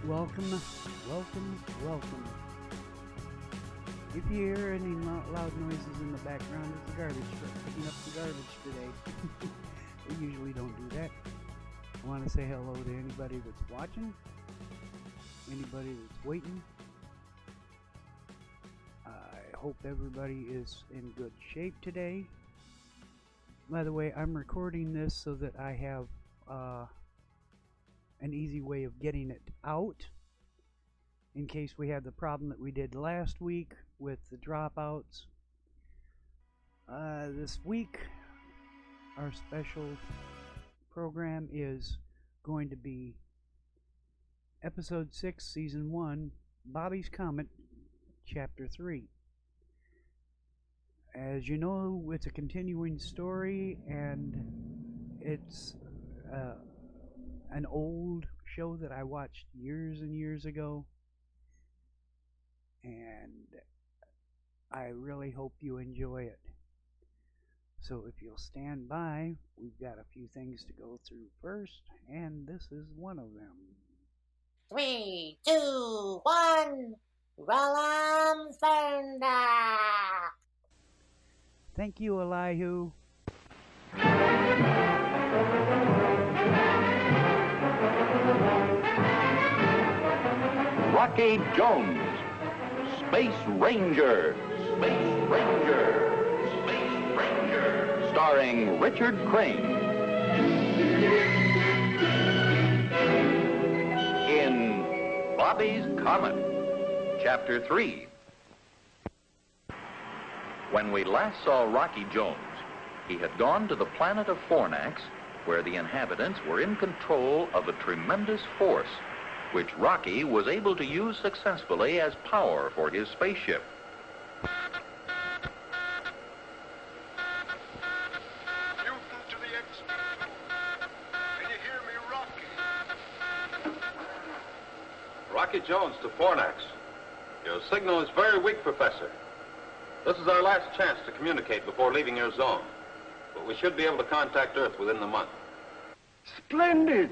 Welcome, welcome, welcome. If you hear any loud noises in the background, it's the garbage truck picking up the garbage today. We usually don't do that. I want to say hello to anybody that's watching, anybody that's waiting. I hope everybody is in good shape today. By the way, I'm recording this so that I have an easy way of getting it out in case we have the problem that we did last week with the dropouts. This week our special program is going to be episode 6 season 1, Bobby's Comet, chapter 3. As you know, it's a continuing story, and it's an old show that I watched years and years ago, and I really hope you enjoy it. So if you'll stand by, we've got a few things to go through first, and this is one of them. 3, 2, 1, roll thunder! Thank you, Elihu. Rocky Jones, Space Ranger, Space Ranger, Space Ranger, starring Richard Crane. In Bobby's Comet, Chapter 3. When we last saw Rocky Jones, he had gone to the planet of Fornax, where the inhabitants were in control of a tremendous force, which Rocky was able to use successfully as power for his spaceship. Newton to the X-Men. Can you hear me, Rocky? Rocky Jones to Fornax. Your signal is very weak, Professor. This is our last chance to communicate before leaving your zone. But we should be able to contact Earth within the month. Splendid!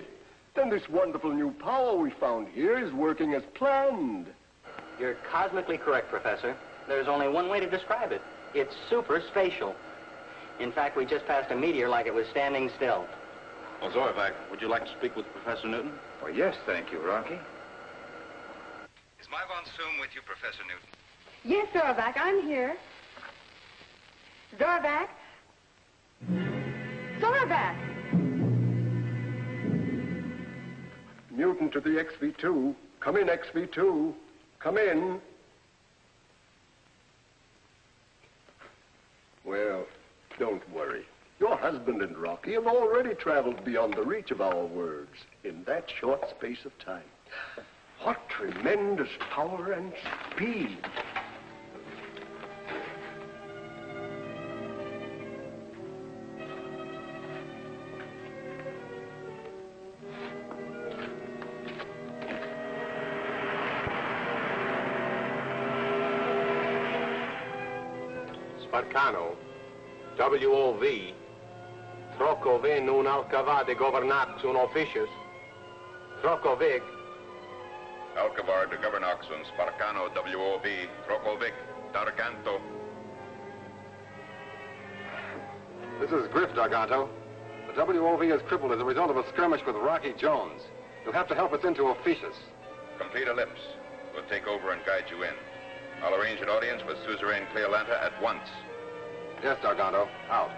Then this wonderful new power we found here is working as planned. You're cosmically correct, Professor. There's only one way to describe it. It's super spatial. In fact, we just passed a meteor like it was standing still. Well, Zorvac, would you like to speak with Professor Newton? Oh, yes, thank you, Rocky. Is my von Soom with you, Professor Newton? Yes, Zorvac, I'm here. Zorvac? Zorvac! Newton to the XV2. Come in, XV2. Come in. Well, don't worry. Your husband and Rocky have already traveled beyond the reach of our words in that short space of time. What tremendous power and speed. Sparcano, WOV, Trocove nun alcavade governax un officius, Trocovic. Alcavar de Governox und Sparcano WOV, Trokovic, Darganto. This is Griff, Darganto. The WOV is crippled as a result of a skirmish with Rocky Jones. You'll have to help us into Officius. Complete ellipse. We'll take over and guide you in. I'll arrange an audience with Suzerain Cleolanta at once. Yes, Darganto. Out.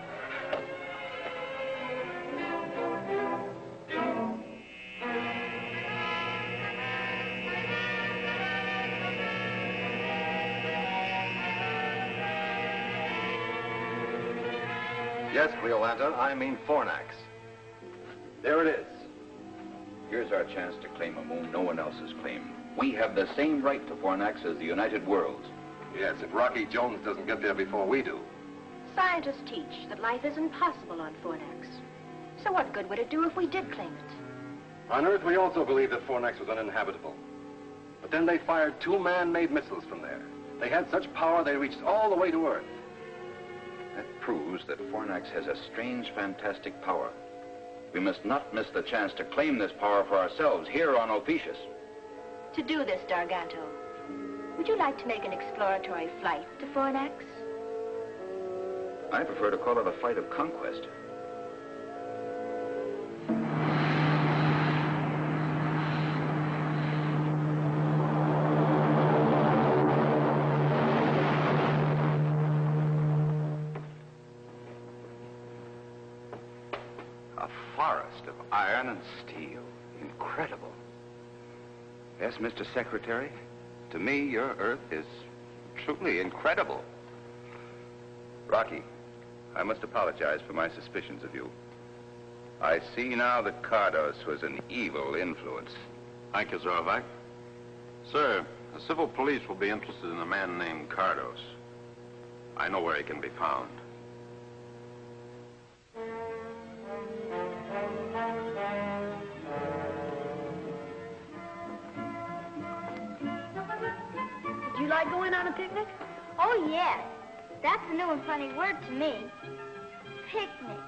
Yes, Cleolanta, I mean Fornax. There it is. Here's our chance to claim a moon no one else has claimed. We have the same right to Fornax as the United Worlds. Yes, if Rocky Jones doesn't get there before we do. Scientists teach that life is impossible on Fornax. So what good would it do if we did claim it? On Earth, we also believed that Fornax was uninhabitable. But then they fired 2 man-made missiles from there. They had such power they reached all the way to Earth. That proves that Fornax has a strange, fantastic power. We must not miss the chance to claim this power for ourselves here on Opetius. to do this, Darganto. Would you like to make an exploratory flight to Fornax? I prefer to call it a flight of conquest. A forest of iron and steel. Incredible. Yes, Mr. Secretary, to me, your Earth is truly incredible. Rocky, I must apologize for my suspicions of you. I see now that Cardos was an evil influence. Thank you, Zorovac. Sir, the civil police will be interested in a man named Cardos. I know where he can be found. Would you like going on a picnic? Oh, yes. That's a new and funny word to me. Picnic.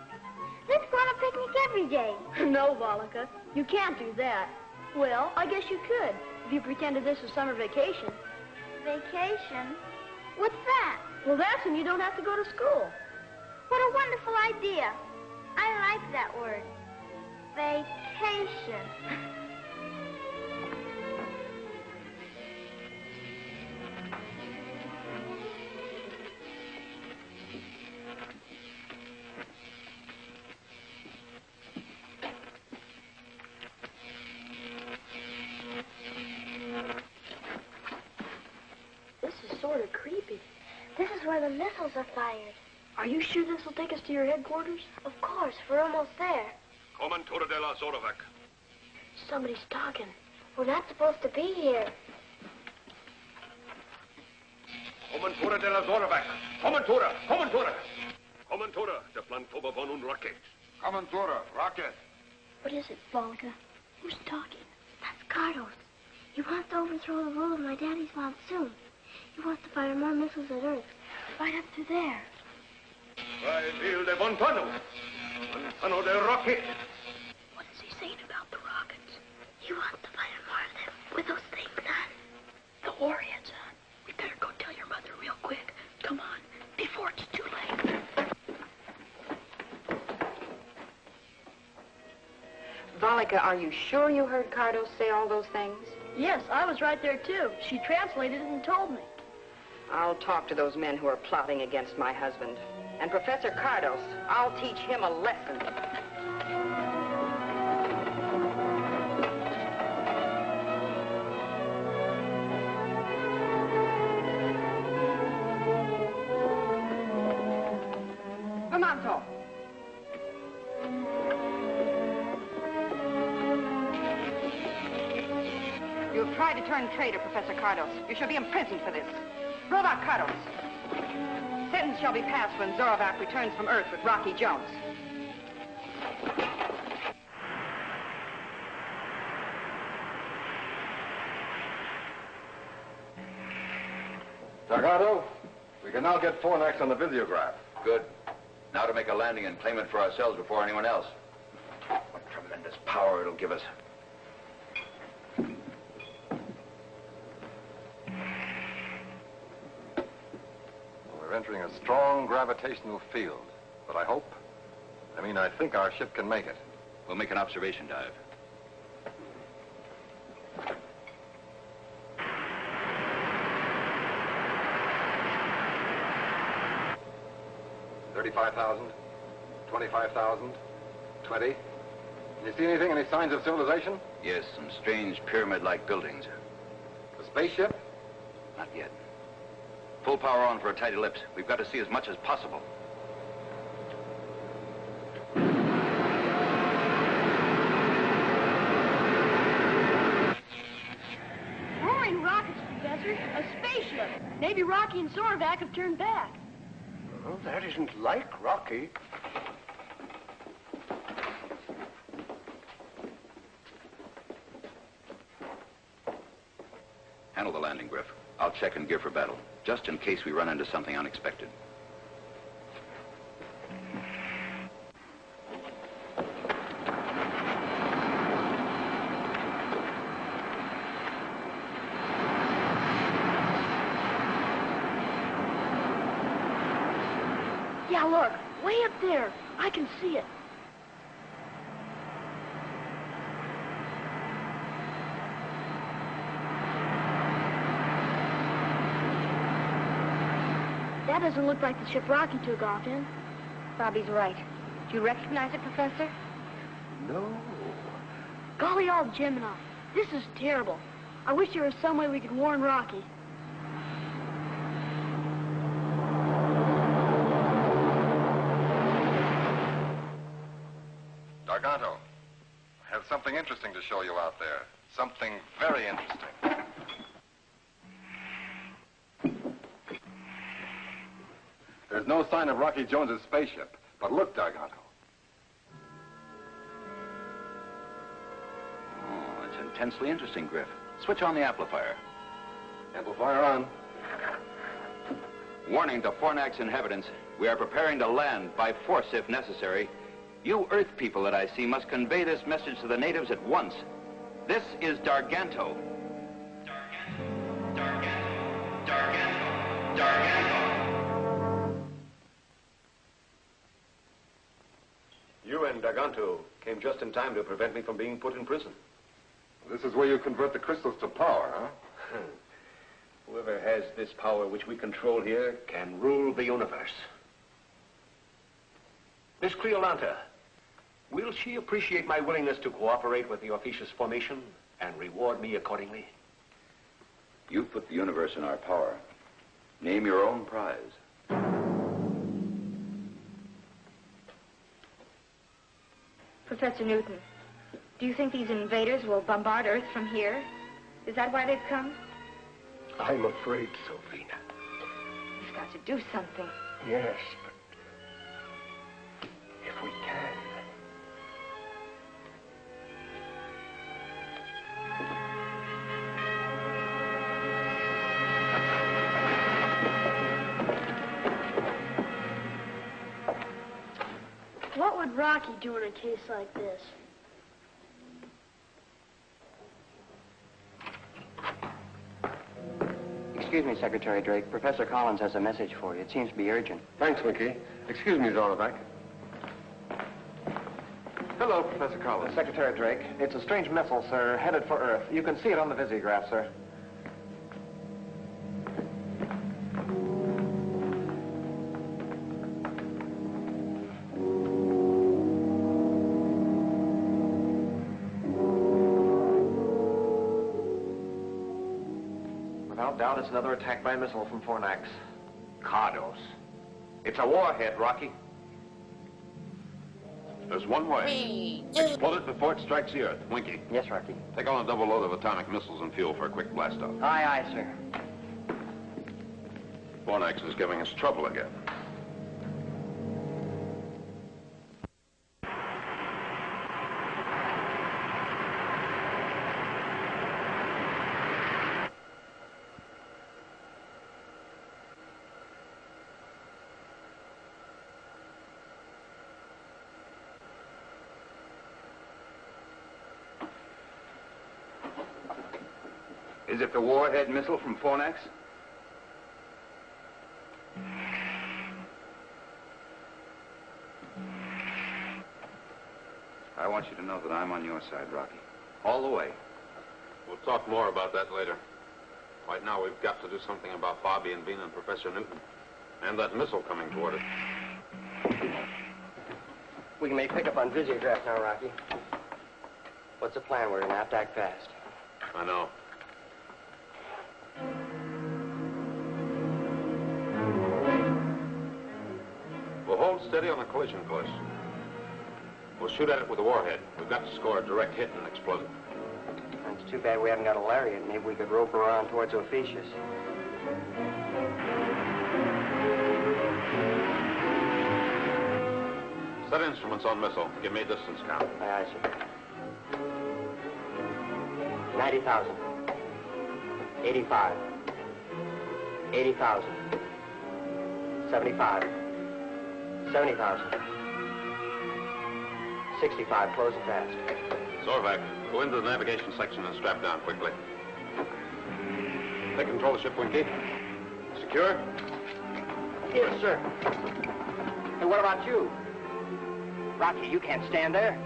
Let's go on a picnic every day. No, Volika, you can't do that. Well, I guess you could, if you pretended this was summer vacation. Vacation? What's that? Well, that's when you don't have to go to school. What a wonderful idea. I like that word. Vacation. This is sort of creepy. This is where the missiles are fired. Are you sure this will take us to your headquarters? Of course, we're almost there. Comantura de la Zorovac. Somebody's talking. We're not supposed to be here. Comantura de la Zorovac. Comantura, Comantura. Comantura, de plantoba von un rocket. Comantura, rocket. What is it, Volika? Who's talking? That's Cardos. He wants to overthrow the rule of my daddy's monsoon. He wants to fire more missiles at Earth. Right up to there. Vil de Montano. Montano de rocket. What is he saying about the rockets? He wants to fire more of them with those things on. The warheads on. We better go tell your mother real quick. Come on, before it's too late. Volika, are you sure you heard Cardos say all those things? Yes, I was right there, too. She translated it and told me. I'll talk to those men who are plotting against my husband. And Professor Cardos, I'll teach him a lesson. Vermonto. You have tried to turn traitor, Professor Cardos. You shall be imprisoned for this. Zorovac Cardos. Sentence shall be passed when Zorovac returns from Earth with Rocky Jones. Dargato, we can now get Fornax on the visiograph. Good. Now to make a landing and claim it for ourselves before anyone else. What tremendous power it'll give us. We're entering a strong gravitational field, but I think our ship can make it. We'll make an observation dive. $35,000, $25,000, $20. You see anything, any signs of civilization? Yes, some strange pyramid-like buildings. The spaceship? Not yet. Full power on for a tight ellipse. We've got to see as much as possible. Roaring rockets, Professor. A spaceship. Maybe Rocky and Zorovac have turned back. Well, that isn't like Rocky. Handle the landing, Griff. I'll check and gear for battle, just in case we run into something unexpected. Now look, way up there. I can see it. That doesn't look like the ship Rocky took off in. Bobby's right. Do you recognize it, Professor? No. Golly all Gemini, this is terrible. I wish there was some way we could warn Rocky. Garganto, I have something interesting to show you out there. Something very interesting. There's no sign of Rocky Jones's spaceship. But look, Garganto. Oh, it's intensely interesting, Griff. Switch on the amplifier. Amplifier on. Warning to Fornax inhabitants, we are preparing to land by force if necessary. You Earth people that I see must convey this message to the natives at once. This is Darganto. Darganto. You and Darganto came just in time to prevent me from being put in prison. This is where you convert the crystals to power, huh? Whoever has this power which we control here can rule the universe. Miss Cleolanta, will she appreciate my willingness to cooperate with the officious formation and reward me accordingly? You put the universe in our power. Name your own prize. Professor Newton, do you think these invaders will bombard Earth from here? Is that why they've come? I'm afraid so, Vina. We've got to do something. Yes, but if we can. What would Rocky do in a case like this? Excuse me, Secretary Drake. Professor Collins has a message for you. It seems to be urgent. Thanks, Mickey. Excuse me, Zorovac. Hello, Professor Collins. Secretary Drake, it's a strange missile, sir, headed for Earth. You can see it on the visiograph, sir. Without doubt, it's another attack by missile from Fornax. Cardos. It's a warhead, Rocky. There's one way. Explode it before it strikes the Earth. Winky. Yes, Rocky. Take on a double load of atomic missiles and fuel for a quick blast-off. Aye, aye, sir. Fornax is giving us trouble again. Is it the warhead missile from Fornax? I want you to know that I'm on your side, Rocky. All the way. We'll talk more about that later. Right now, we've got to do something about Bobby and Vina and Professor Newton. And that missile coming toward us. We can make pickup on visiograph now, Rocky. What's the plan? We're going to have to act fast. I know. We'll hold steady on the collision course. We'll shoot at it with a warhead. We've got to score a direct hit and explode it. It's too bad we haven't got a lariat. Maybe we could rope around towards Ophiuchus. Set instruments on missile. Give me a distance count. Aye, aye, sir. 90,000. 85. 80,000. 75. 70,000. 65, closing fast. Zorvac, go into the navigation section and strap down quickly. Take control of the ship, Winky. Secure? Yes, sir. Hey, what about you? Rocky, you can't stand there.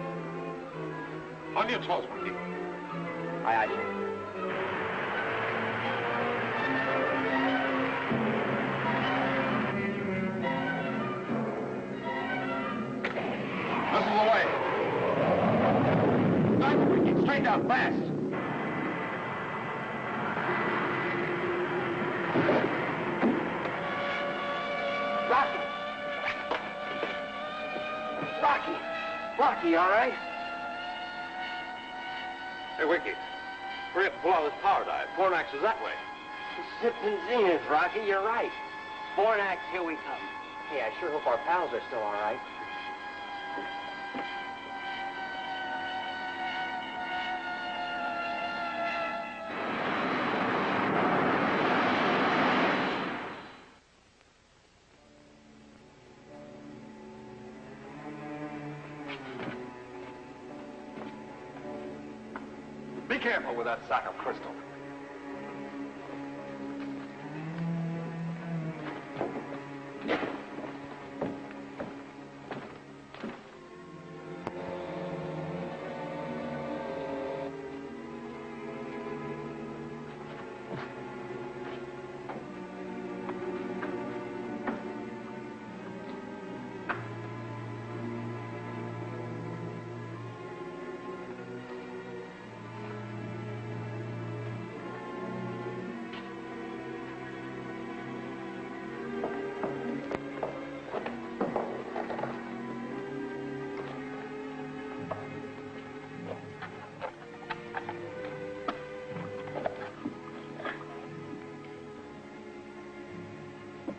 On your toes, Rocky. Aye, aye, sir. Missiles away. Get straight down, fast. Rocky, all right? Hey, Wiki. Hurry up and pull out this power dive. Fornax is that way. Sipping zenith, Rocky, you're right. Fornax, here we come. Hey, I sure hope our pals are still all right. Be careful with that sack of crystal.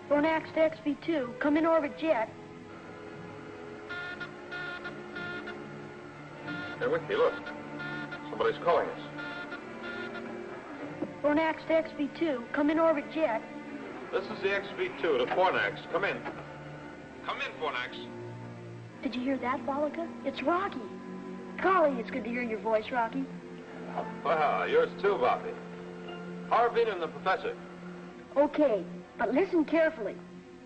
Fornax to XV2. Come in orbit jet. Hey, Wiki, look. Somebody's calling us. Fornax to XV2. Come in orbit jet. This is the XV2 to Fornax. Come in. Come in, Fornax. Did you hear that, Bollica? It's Rocky. Golly, it's good to hear your voice, Rocky. Well, yours too, Bobby. How are Vina and the professor? Okay, but listen carefully.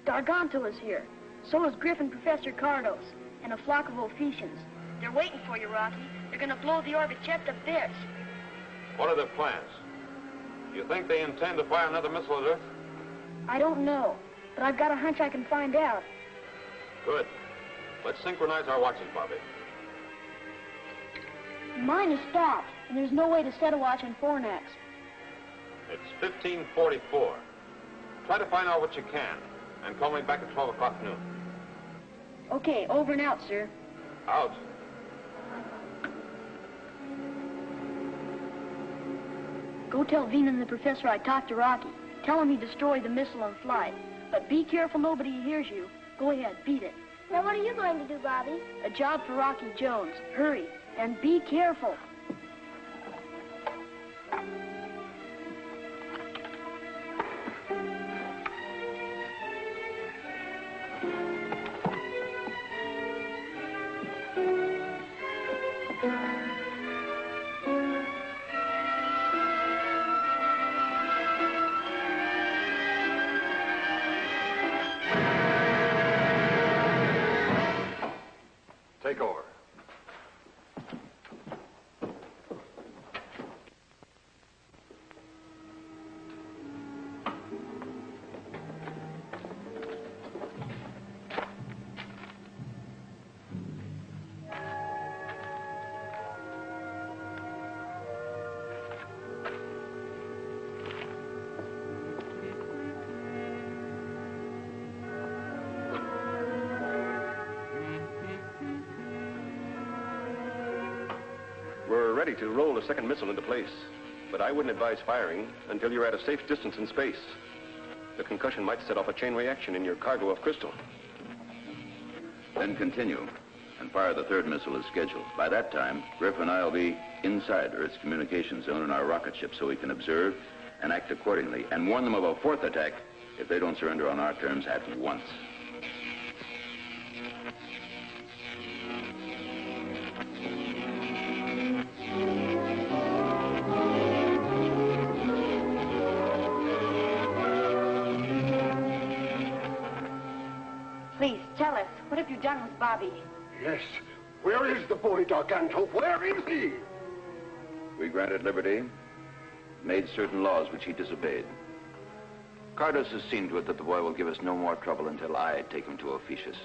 Darganto is here. So is Griffin Professor Cardos, and a flock of Ophicians. They're waiting for you, Rocky. They're gonna blow the orbit jet to bits. What are their plans? You think they intend to fire another missile at Earth? I don't know, but I've got a hunch I can find out. Good. Let's synchronize our watches, Bobby. Mine is stopped, and there's no way to set a watch on Fornax. It's 15:44. Try to find out what you can, and call me back at 12 o'clock noon. Okay, over and out, sir. Out. Go tell Vina and the professor I talked to Rocky. Tell him he destroyed the missile on flight. But be careful nobody hears you. Go ahead, beat it. Now what are you going to do, Bobby? A job for Rocky Jones. Hurry, and be careful. Take over. We're ready to roll the second missile into place, but I wouldn't advise firing until you're at a safe distance in space. The concussion might set off a chain reaction in your cargo of crystal. Then continue and fire the third missile as scheduled. By that time, Griff and I will be inside Earth's communication zone in our rocket ship so we can observe and act accordingly and warn them of a fourth attack if they don't surrender on our terms at once. Please, tell us. What have you done with Bobby? Yes. Where is the boy, Garganto? Where is he? We granted liberty, made certain laws which he disobeyed. Cardos has seen to it that the boy will give us no more trouble until I take him to Ophiuchus.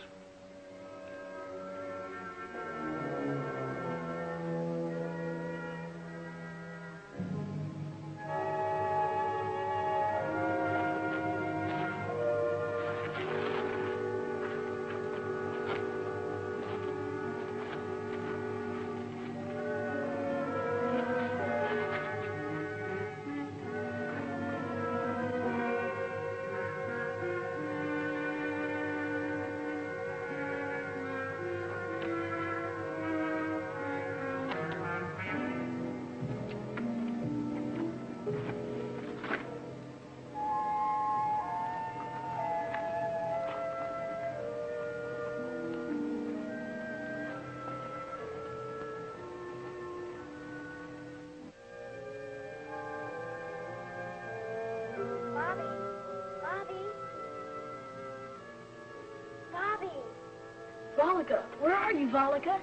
Volika, where are you, Volika?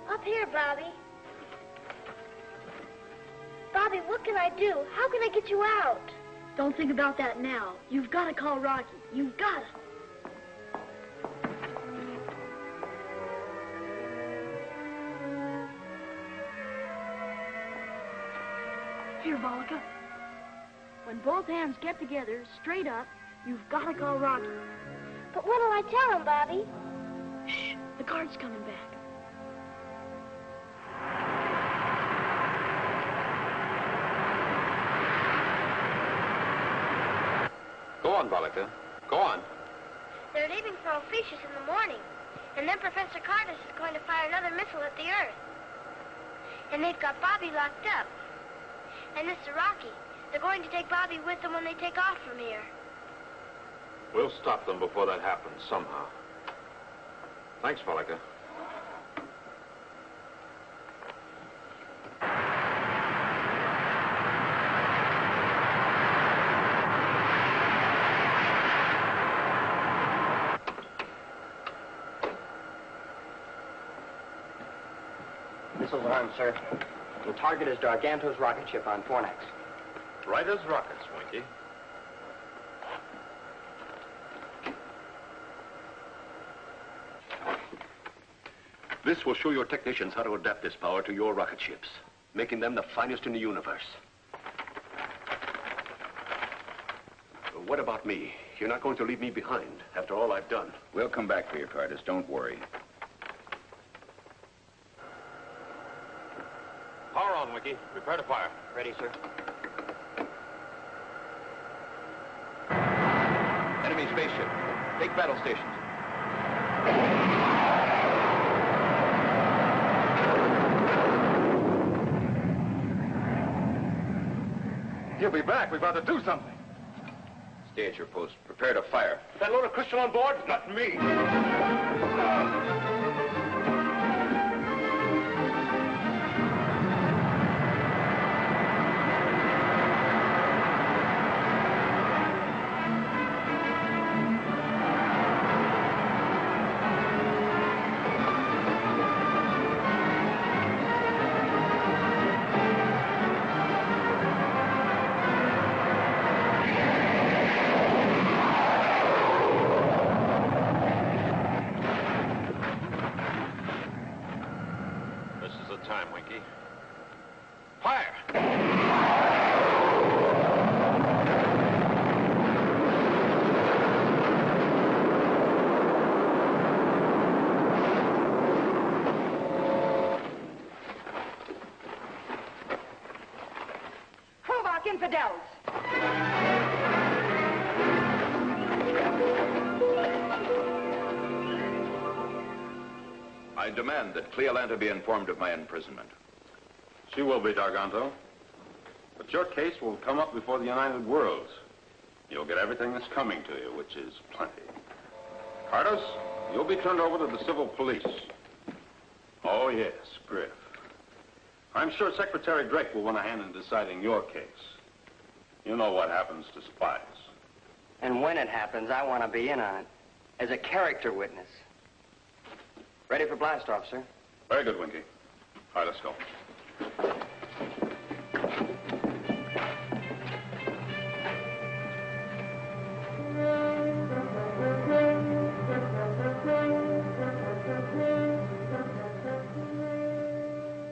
Up here, Bobby. Bobby, what can I do? How can I get you out? Don't think about that now. You've got to call Rocky. You've got to. Here, Volika. When both hands get together, straight up, you've got to call Rocky. But what'll I tell him, Bobby? Shh, the guard's coming back. Go on, Volika. Go on. They're leaving for Ophiuchus in the morning. And then Professor Cardos is going to fire another missile at the Earth. And they've got Bobby locked up. And Mr. Rocky, they're going to take Bobby with them when they take off from here. We'll stop them before that happens, somehow. Thanks, Volika. Missiles armed, sir. The target is Garganto's rocket ship on Fornax. Right as rockets, Winky. This will show your technicians how to adapt this power to your rocket ships, making them the finest in the universe. What about me? You're not going to leave me behind after all I've done. We'll come back for you, Cardos. Don't worry. Power on, Winky. Prepare to fire. Ready, sir. Enemy spaceship. Take battle stations. He'll be back. We've got to do something. Stay at your post. Prepare to fire. That load of crystal on board? Not me. Time, Winky. Fire! Slovak infidels! I demand that Cleolanta be informed of my imprisonment. She will be, Garganto. But your case will come up before the United Worlds. You'll get everything that's coming to you, which is plenty. Cardos, you'll be turned over to the civil police. Oh, yes, Griff. I'm sure Secretary Drake will want a hand in deciding your case. You know what happens to spies. And when it happens, I want to be in on it. As a character witness. Ready for blast off, sir. Very good, Winky. All right, let's go.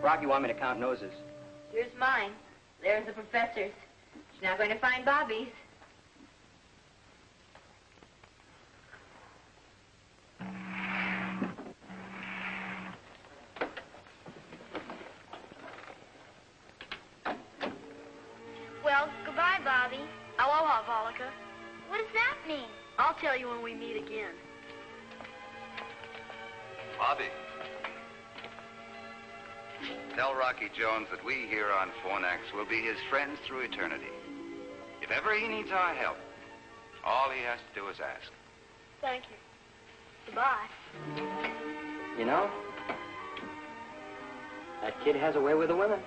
Rocky, you want me to count noses? Here's mine. There's the professor's. She's not going to find Bobby's. Well, goodbye, Bobby. Aloha, Volika. What does that mean? I'll tell you when we meet again. Bobby. Tell Rocky Jones that we here on Fornax will be his friends through eternity. If ever he needs our help, all he has to do is ask. Thank you. Goodbye. You know, that kid has a way with the women.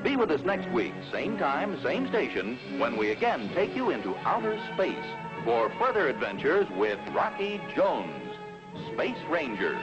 Be with us next week, same time, same station, when we again take you into outer space for further adventures with Rocky Jones, Space Ranger.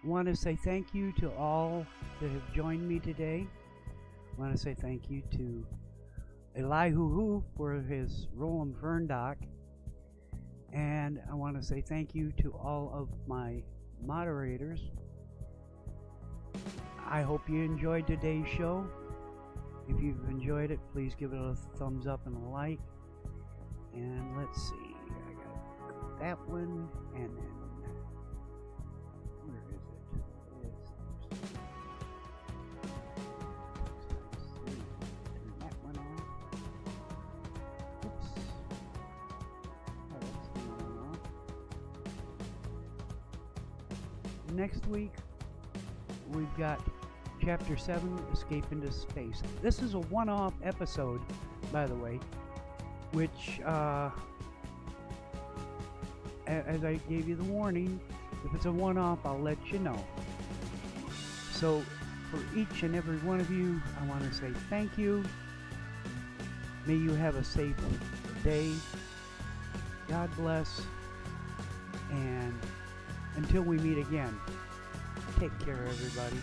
I want to say thank you to all that have joined me today. I want to say thank you to Elihu for his role in Ferndock. And I want to say thank you to all of my moderators. I hope you enjoyed today's show. If you've enjoyed it, please give it a thumbs up and a like. And let's see, I got that one, and then where is it? Turn that one off. Oops. Oh, that's the one off. Next week, we've got Chapter 7, Escape into Space. This is a one-off episode, by the way, which, as I gave you the warning, if it's a one-off, I'll let you know. So, for each and every one of you, I want to say thank you. May you have a safe day. God bless. And until we meet again, take care, everybody.